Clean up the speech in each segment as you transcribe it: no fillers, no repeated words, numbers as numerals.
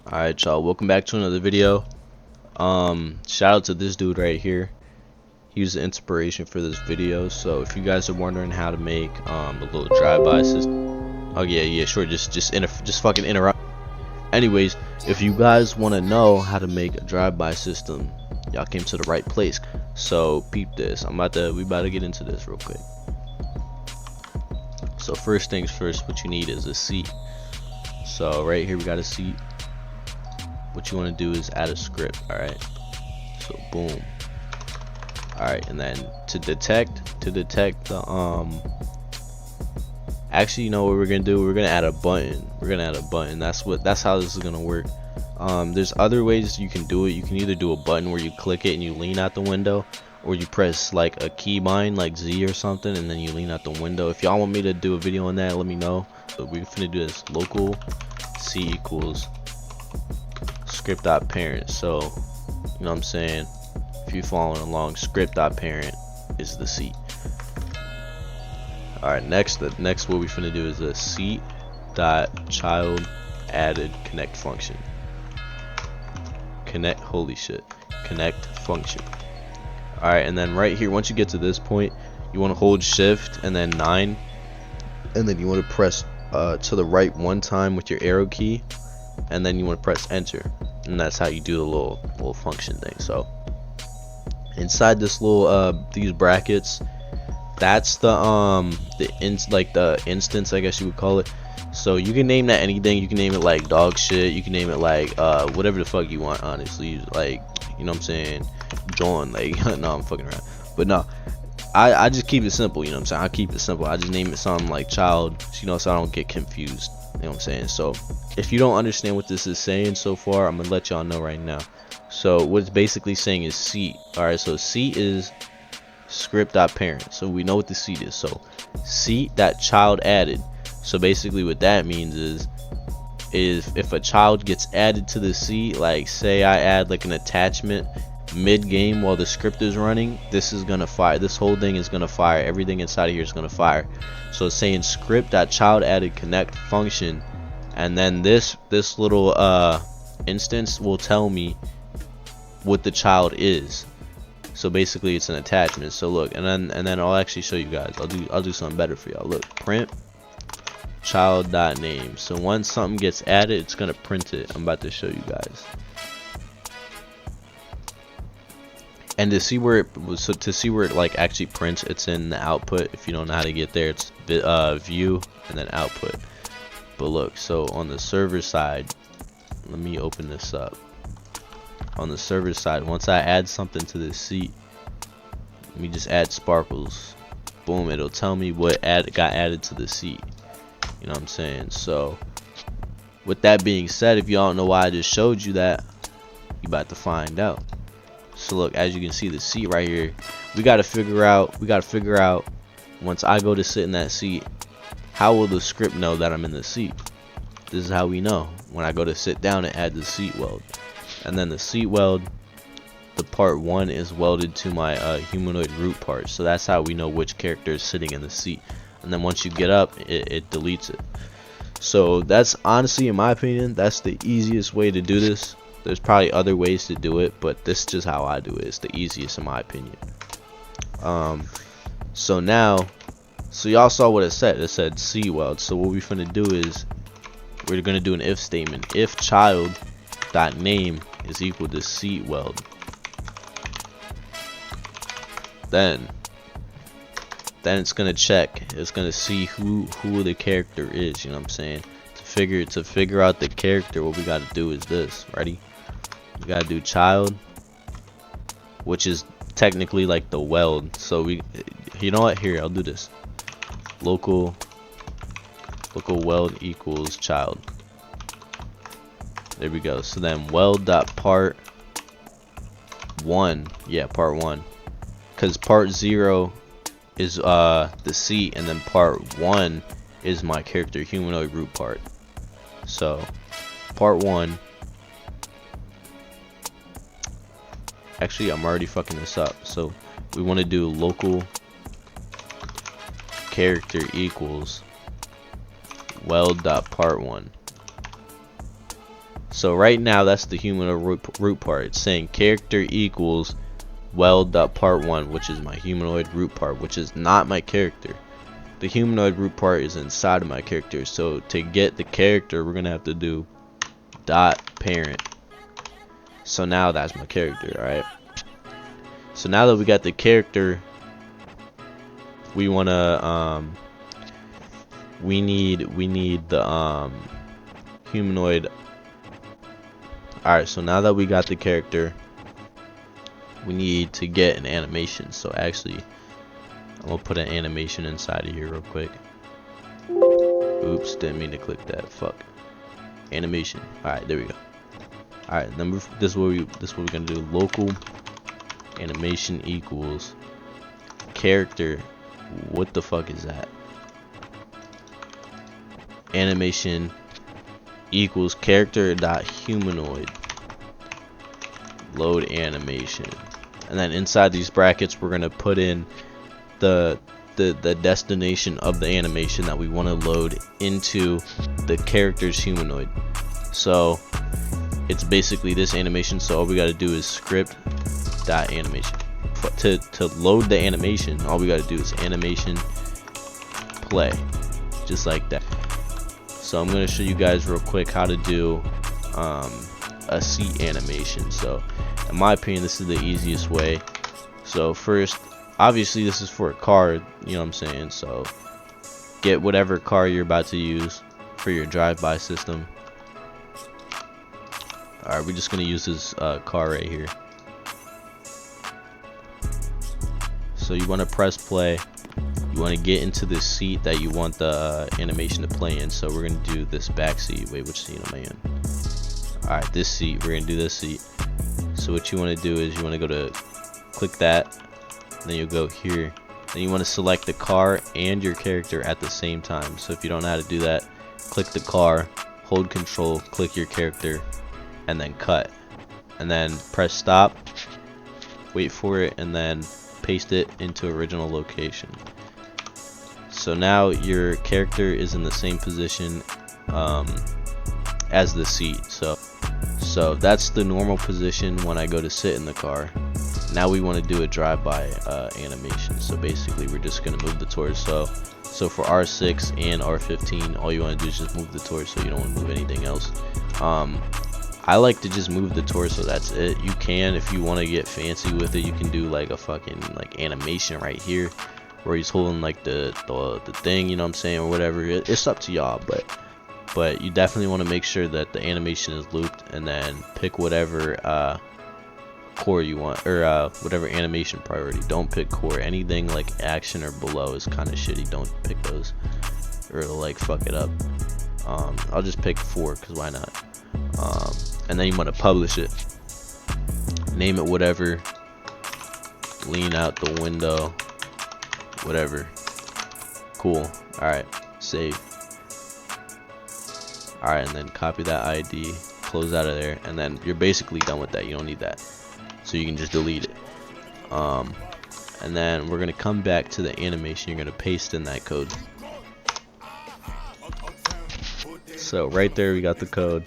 Alright, y'all, welcome back to another video. Shout out to this dude right here. He was the inspiration for this video. So if you guys are wondering how to make a little drive-by system, oh yeah, sure, just fucking interrupt. Anyways, if you guys want to know how to make a drive-by system, y'all came to the right place. So peep this. We about to get into this real quick. So first things first, what you need is a seat. So right here we got a seat. What you want to do is add a script. Alright, so boom. Alright, and then to detect the actually, you know what we're gonna do? We're gonna add a button. That's how this is gonna work. There's other ways you can do it. You can either do a button where you click it and you lean out the window, or you press like a keybind like Z or something and then you lean out the window. If y'all want me to do a video on that, let me know. But we're finna do this. Local C equals script.parent. So you know what I'm saying, if you're following along, script.parent is the seat. Alright, next what we finna do is a seat dot child added connect function. Connect function. Alright, and then right here, once you get to this point, you want to hold shift and then 9, and then you want to press to the right one time with your arrow key, and then you want to press enter, and that's how you do the little function thing. So inside this little these brackets, that's the instance, I guess you would call it. So you can name that anything. You can name it like dog shit, you can name it like whatever the fuck you want, honestly. Like, you know what I'm saying, John, like no, I'm fucking around. But no, I just keep it simple, you know what I'm saying. I keep it simple. I just name it something like child, you know, so I don't get confused, you know what I'm saying. So if you don't understand what this is saying so far, I'm gonna let y'all know right now. So what it's basically saying is seat. Alright, so seat is script.parent, so we know what the seat is. So seat that child added. So basically what that means is if a child gets added to the seat, like say I add like an attachment mid game while the script is running, this is gonna fire. This whole thing is gonna fire. Everything inside of here is gonna fire. So it's saying script.child added connect function, and then this little instance will tell me what the child is. So basically it's an attachment. So look, and then I'll actually show you guys. I'll do something better for y'all. Look, print child.name. So once something gets added, it's gonna print it. I'm about to show you guys. And to see where it like actually prints, it's in the output. If you don't know how to get there, it's view and then output. But look, so on the server side, let me open this up. On the server side, once I add something to this seat, let me just add sparkles. Boom, it'll tell me what got added to the seat. You know what I'm saying? So with that being said, if y'all don't know why I just showed you that, you about to find out. So look, as you can see, the seat right here, we gotta figure out once I go to sit in that seat, how will the script know that I'm in the seat? This is how we know. When I go to sit down and add the seat weld, and then the seat weld, the part 1 is welded to my humanoid root part. So that's how we know which character is sitting in the seat. And then once you get up, it deletes it. So that's honestly, in my opinion, that's the easiest way to do this. There's probably other ways to do it, but this is just how I do it. It's the easiest in my opinion. So now, so y'all saw what it said. It said C weld. So what we're finna do is we're gonna do an if statement. If child dot name is equal to seat weld, then it's gonna check. It's gonna see who the character is. You know what I'm saying? To figure out the character, what we gotta do is this. Ready? We gotta do child, which is technically like the weld. So you know what? Here, I'll do this. Local weld equals child. There we go. So then weld dot part 1, yeah, part 1, because part 0 is the seat, and then part 1 is my character humanoid root part. So part 1, actually I'm already fucking this up. So we want to do local character equals weld dot part 1. So right now that's the humanoid root part. It's saying character equals weld.part1, which is my humanoid root part, which is not my character. The humanoid root part is inside of my character. So to get the character, we're gonna have to do dot parent. So now that's my character. Alright, so now that we got the character, we wanna we need the humanoid. Alright, so now that we got the character, we need to get an animation. So actually, I'm gonna put an animation inside of here real quick. Oops, didn't mean to click that. Fuck. Animation. Alright, there we go. Alright, number this is what we're gonna do. Local animation equals character. What the fuck is that? Animation equals character dot humanoid load animation, and then inside these brackets we're gonna put in the destination of the animation that we want to load into the character's humanoid. So it's basically this animation. So all we got to do is script dot animation. To load the animation, all we got to do is animation play, just like that. So I'm going to show you guys real quick how to do a seat animation. So in my opinion, this is the easiest way. So first, obviously this is for a car, you know what I'm saying, so get whatever car you're about to use for your drive-by system. Alright, we're just going to use this car right here. So you want to press play. You want to get into the seat that you want the animation to play in. So we're going to do this back seat. Wait, which seat am I in? Alright, this seat. We're going to do this seat. So what you want to do is you want to go to click that. Then you'll go here. Then you want to select the car and your character at the same time. So if you don't know how to do that, click the car, hold control, click your character, and then cut. And then press stop. Wait for it, and then paste it into original location. So now your character is in the same position as the seat. So that's the normal position when I go to sit in the car. Now we want to do a drive-by animation. So basically we're just going to move the torso. So for R6 and R15, all you want to do is just move the torso. You don't want to move anything else. I like to just move the torso, that's it. You can, if you want to get fancy with it, you can do like a fucking like animation right here where he's holding like the thing, you know what I'm saying, or whatever. It's up to y'all, but you definitely want to make sure that the animation is looped, and then pick whatever core you want, or whatever animation priority. Don't pick core. Anything like action or below is kind of shitty. Don't pick those, or it'll like fuck it up. I'll just pick 4 because why not. And then you want to publish it, name it whatever, lean out the window, whatever. Cool. Alright, save. Alright, and then copy that ID, close out of there, and then you're basically done with that. You don't need that, so you can just delete it. And then we're gonna come back to the animation. You're gonna paste in that code. So right there we got the code.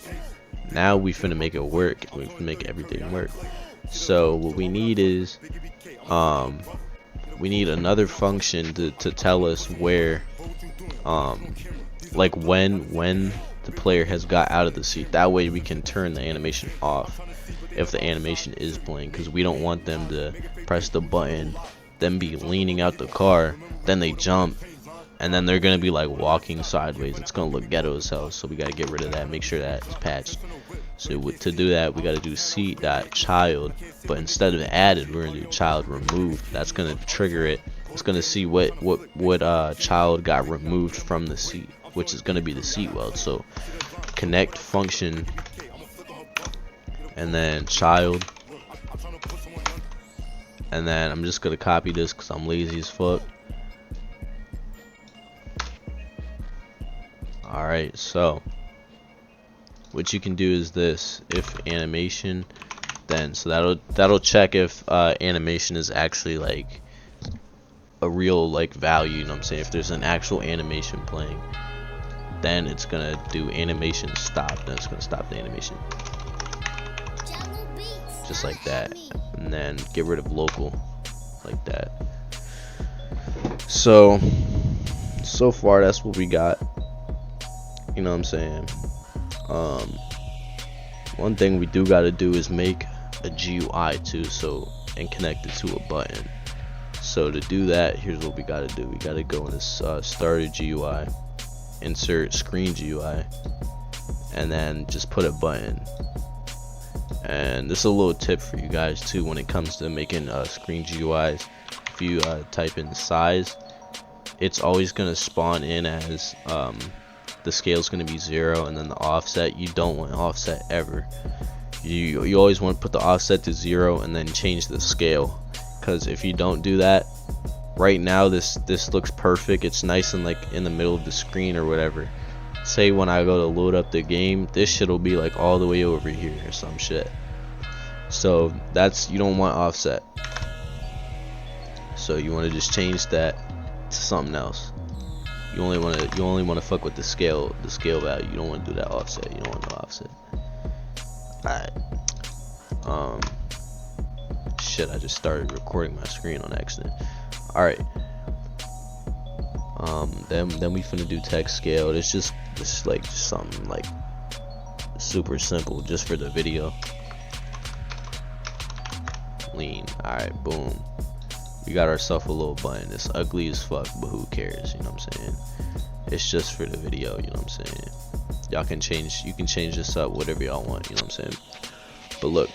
Now we finna make it work. We finna make everything work. So what we need is we need another function to tell us where like when the player has got out of the seat. That way we can turn the animation off if the animation is playing, because we don't want them to press the button, then be leaning out the car, then they jump, and then they're gonna be like walking sideways. It's gonna look ghetto as hell. So we gotta get rid of that, make sure that it's patched. So to do that, we gotta do seat.child, but instead of added, we're gonna do child removed. That's gonna trigger it. It's gonna see what child got removed from the seat, which is gonna be the seat weld. So connect function, and then child, and then I'm just gonna copy this because I'm lazy as fuck. Alright, so what you can do is this: if animation, then so that'll check if animation is actually like a real like value, you know what I'm saying, if there's an actual animation playing. then it's gonna do animation stop, then it's gonna stop the animation, just like that. And then get rid of local, like that. So far that's what we got, you know what I'm saying. One thing we do got to do is make a GUI too, so, and connect it to a button. So to do that, here's what we got to do. We got to go in this starter GUI, insert screen GUI, and then just put a button. And this is a little tip for you guys too when it comes to making screen GUIs. If you type in size, it's always going to spawn in as the scale is going to be 0, and then the offset, you don't want offset ever. You always want to put the offset to 0 and then change the scale, because if you don't do that, right now this looks perfect, it's nice and like in the middle of the screen or whatever. Say when I go to load up the game, this shit will be like all the way over here or some shit. So that's, you don't want offset, so you want to just change that to something else. You only want to fuck with the scale value. You don't want to do that offset. You don't want no offset. Alright. Shit, I just started recording my screen on accident. Alright. Then we finna do text scale. It's just like something like super simple, just for the video. Lean. Alright, boom. We got ourselves a little button. It's ugly as fuck, but who cares, you know what I'm saying? It's just for the video, you know what I'm saying? Y'all can change, you can change this up whatever y'all want, you know what I'm saying? But look,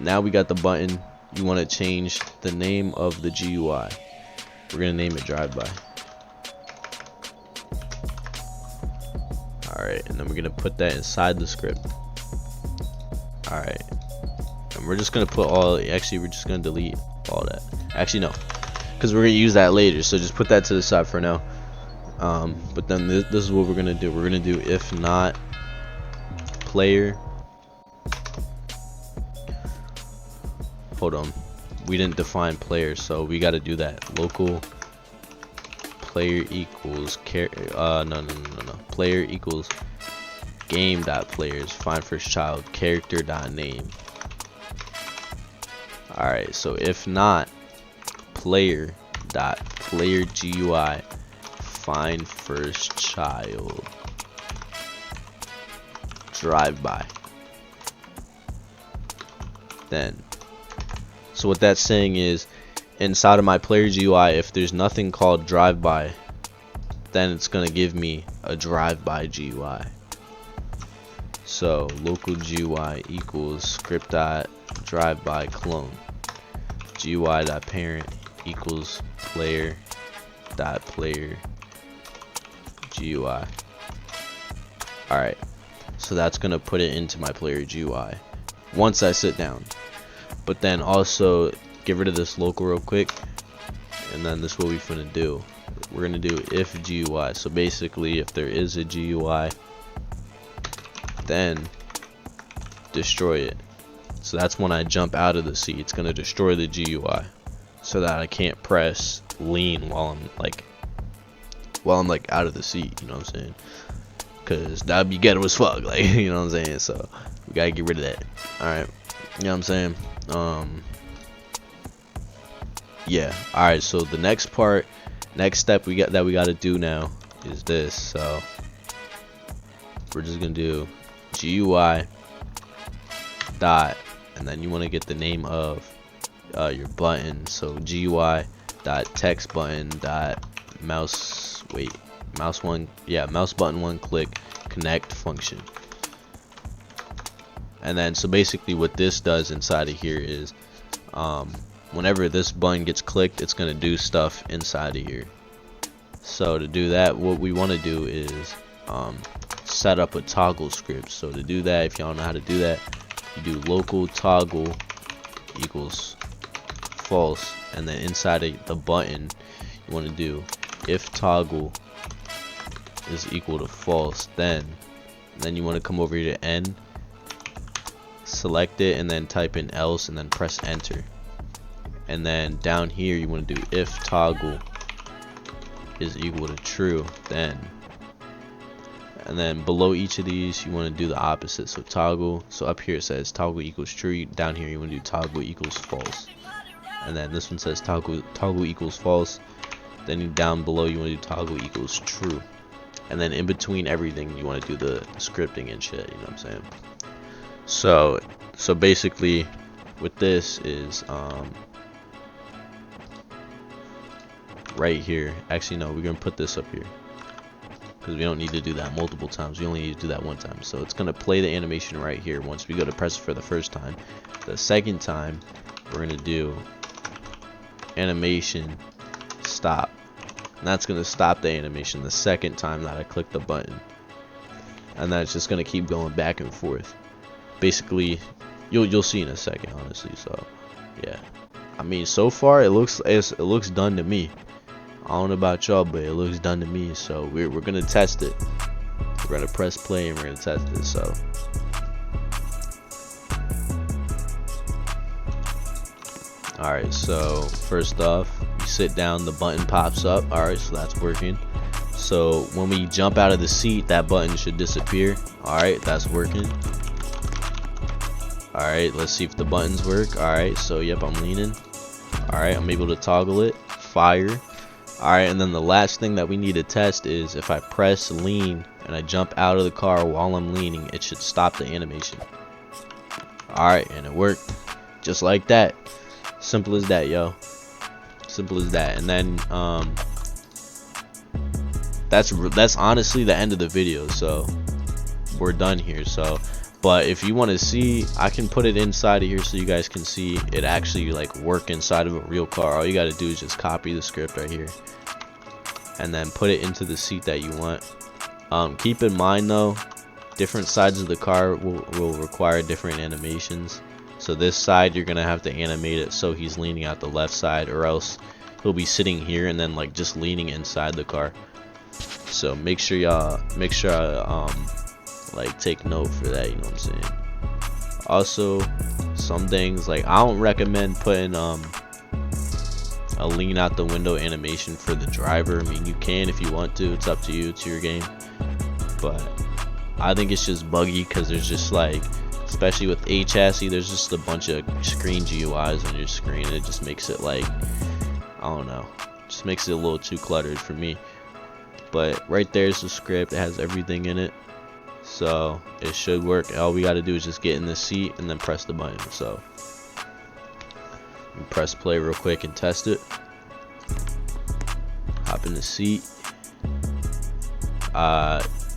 now we got the button. You want to change the name of the GUI. We're gonna name it driveby. Alright, and then we're gonna put that inside the script. Alright, and we're just gonna put all, actually we're just gonna delete all that. Actually no, because we're gonna use that later, so just put that to the side for now. But then this is what we're gonna do. We're gonna do if not player. Hold on, we didn't define player, so we got to do that. Local player equals no, player equals game dot players find first child character dot name. Alright, so if not player dot player GUI find first child driveby. Then, so what that's saying is, inside of my player GUI, if there's nothing called driveby, then it's gonna give me a driveby GUI. So local GUI equals script dot driveby clone GUI dot parent equals player dot player GUI. Alright, so that's gonna put it into my player GUI once I sit down. But then also get rid of this local real quick, and then this is what we're gonna do. We're gonna do if GUI. So basically, if there is a GUI, then destroy it. So that's when I jump out of the seat, it's gonna destroy the GUI, so that I can't press lean while I'm like out of the seat, you know what I'm saying? Cause that'd be ghetto as fuck, like, you know what I'm saying? So we gotta get rid of that. Alright, you know what I'm saying? Yeah, alright, so the next step we gotta do now is this. So we're just gonna do GUI dot, and then you want to get the name of your button. So GUI dot text button dot mouse button one click connect function. And then so basically what this does inside of here is whenever this button gets clicked, it's gonna do stuff inside of here. So to do that, what we want to do is set up a toggle script. So to do that, if y'all know how to do that, you do local toggle equals false, and then inside of the button you want to do if toggle is equal to false, then you want to come over here to end, select it, and then type in else, and then press enter. And then down here you want to do if toggle is equal to true, then And then below each of these you want to do the opposite. So toggle, so up here it says toggle equals true, down here you want to do toggle equals false. And then this one says toggle equals false. Then down below you want to do toggle equals true. And then in between everything you want to do the scripting and shit, you know what I'm saying? So basically with this is right here. Actually no, we're gonna put this up here because we don't need to do that multiple times. We only need to do that one time. So it's gonna play the animation right here once we go to press it for the first time. The second time we're gonna do animation stop, and that's gonna stop the animation the second time that I click the button, and that's just gonna keep going back and forth. Basically you'll see in a second, honestly. So yeah, I mean so far it looks done to me. I don't know about y'all, but it looks done to me. So we're gonna test it. We're gonna press play and we're gonna test it. So alright, so first off you sit down, the button pops up. Alright, so that's working. So when we jump out of the seat, that button should disappear. Alright, that's working. Alright, let's see if the buttons work. Alright, so yep, I'm leaning. Alright, I'm able to toggle it. Fire. Alright, and then the last thing that we need to test is if I press lean and I jump out of the car while I'm leaning, it should stop the animation. Alright, and it worked. Just like that. Simple as that, yo. Simple as that. And then that's honestly the end of the video. So we're done here. So but if you want to see, I can put it inside of here so you guys can see it actually like work inside of a real car. All you got to do is just copy the script right here and then put it into the seat that you want. Keep in mind though, different sides of the car will require different animations. So this side you're gonna have to animate it so he's leaning out the left side, or else he'll be sitting here and then like just leaning inside the car. So make sure like take note for that, you know what I'm saying? Also, some things like I don't recommend putting a lean out the window animation for the driver. I mean, you can if you want to, it's up to you, it's your game, but I think it's just buggy because there's just like, especially with A chassis, there's just a bunch of screen GUIs on your screen, and it just makes it like, I don't know, just makes it a little too cluttered for me. But right there's the script, it has everything in it, so it should work. All we got to do is just get in the seat and then press the button. So press play real quick and test it. Hop in the seat.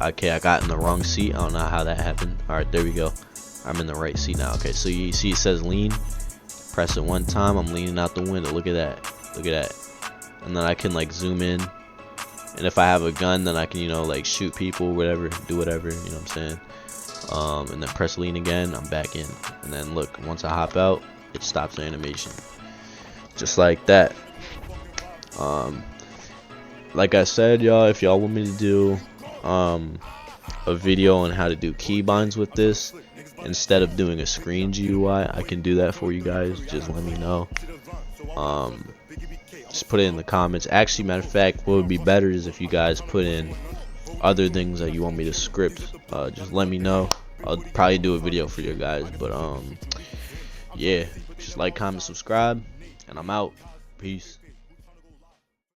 Okay, I got in the wrong seat. I don't know how that happened. Alright, there we go. I'm in the right seat now. Okay, so you see it says lean. Press it one time, I'm leaning out the window. Look at that. Look at that. And then I can like zoom in. And if I have a gun, then I can, you know, like shoot people, whatever, do whatever, you know what I'm saying? And then press lean again, I'm back in. And then look, once I hop out, it stops the animation. Just like that. Like I said, y'all, if y'all want me to do a video on how to do keybinds with this instead of doing a screen GUI, I can do that for you guys. Just let me know. Just put it in the comments. Actually, matter of fact, what would be better is if you guys put in other things that you want me to script. Just let me know. I'll probably do a video for you guys. But yeah, just like, comment, subscribe, and I'm out. Peace.